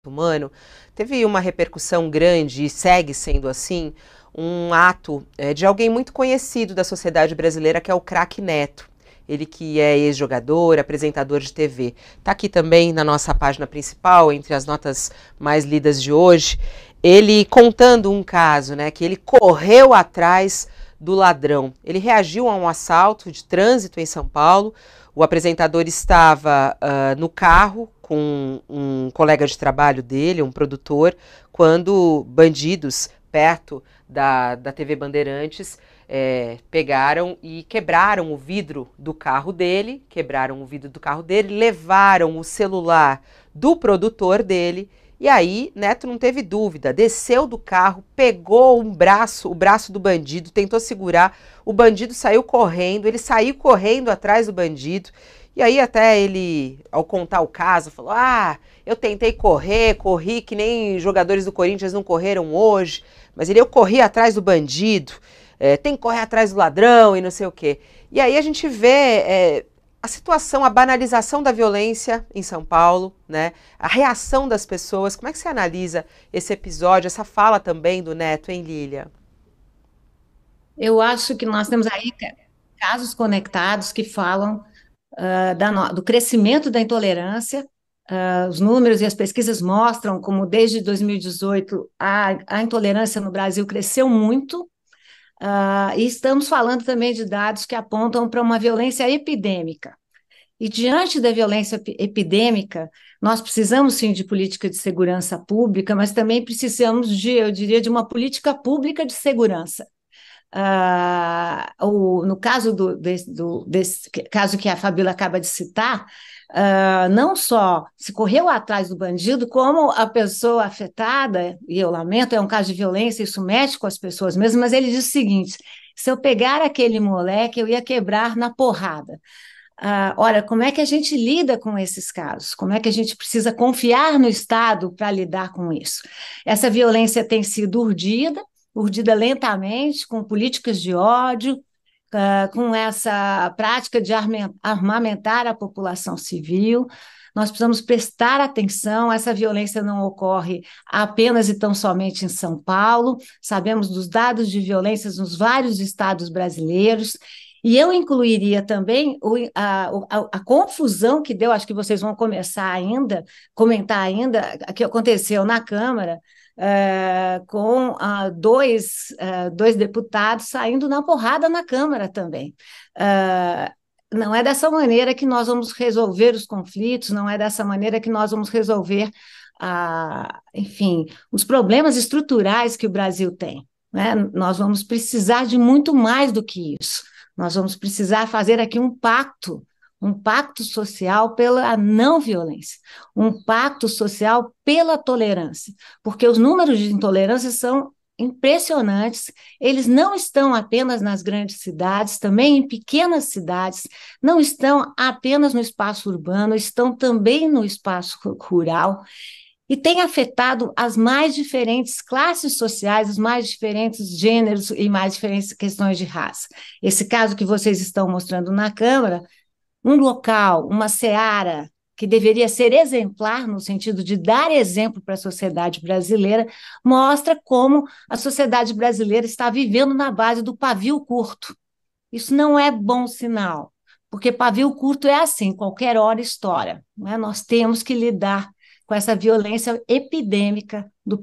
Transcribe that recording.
humano, teve uma repercussão grande e segue sendo assim, um ato de alguém muito conhecido da sociedade brasileira, que é o craque Neto. Ele que é ex-jogador, apresentador de TV. Está aqui também na nossa página principal, entre as notas mais lidas de hoje, ele contando um caso, né, que ele correu atrás do ladrão. Ele reagiu a um assalto de trânsito em São Paulo. O apresentador estava no carro com um colega de trabalho dele, um produtor, quando bandidos perto da TV Bandeirantes pegaram e quebraram o vidro do carro dele, levaram o celular do produtor dele. E aí, Neto não teve dúvida, desceu do carro, pegou o braço do bandido, tentou segurar, o bandido saiu correndo, ele saiu correndo atrás do bandido, e aí até ele, ao contar o caso, falou, eu tentei corri que nem jogadores do Corinthians não correram hoje, mas eu corri atrás do bandido, tem que correr atrás do ladrão e não sei o quê. E aí a gente vê a situação, a banalização da violência em São Paulo, né? A reação das pessoas. Como é que você analisa esse episódio, essa fala também do Neto, hein, Lília? Eu acho que nós temos aí casos conectados que falam do crescimento da intolerância. Os números e as pesquisas mostram como desde 2018 a intolerância no Brasil cresceu muito. E estamos falando também de dados que apontam para uma violência epidêmica. E diante da violência epidêmica, nós precisamos sim de política de segurança pública, mas também precisamos eu diria, de uma política pública de segurança. No caso desse caso que a Fabíola acaba de citar, não só se correu atrás do bandido, como a pessoa afetada, e eu lamento, é um caso de violência, isso mexe com as pessoas mesmo, mas ele diz o seguinte: se eu pegar aquele moleque, eu ia quebrar na porrada. Ora, como é que a gente lida com esses casos? Como é que a gente precisa confiar no Estado para lidar com isso? Essa violência tem sido urdida lentamente, com políticas de ódio, com essa prática de armamentar a população civil. Nós precisamos prestar atenção, essa violência não ocorre apenas e tão somente em São Paulo, sabemos dos dados de violências nos vários estados brasileiros, e eu incluiria também a confusão que deu, acho que vocês vão comentar ainda, que aconteceu na Câmara, com dois deputados saindo na porrada na Câmara também. Uh, não é dessa maneira que nós vamos resolver os conflitos, não é dessa maneira que nós vamos resolver, enfim, os problemas estruturais que o Brasil tem. Né? Nós vamos precisar de muito mais do que isso. Nós vamos precisar fazer aqui um pacto social pela não violência, um pacto social pela tolerância, porque os números de intolerância são impressionantes, eles não estão apenas nas grandes cidades, também em pequenas cidades, não estão apenas no espaço urbano, estão também no espaço rural, e tem afetado as mais diferentes classes sociais, os mais diferentes gêneros e mais diferentes questões de raça. Esse caso que vocês estão mostrando na Câmara, um local, uma seara que deveria ser exemplar no sentido de dar exemplo para a sociedade brasileira, mostra como a sociedade brasileira está vivendo na base do pavio curto. Isso não é bom sinal, porque pavio curto é assim, qualquer hora estoura. Né? Nós temos que lidar com essa violência epidêmica do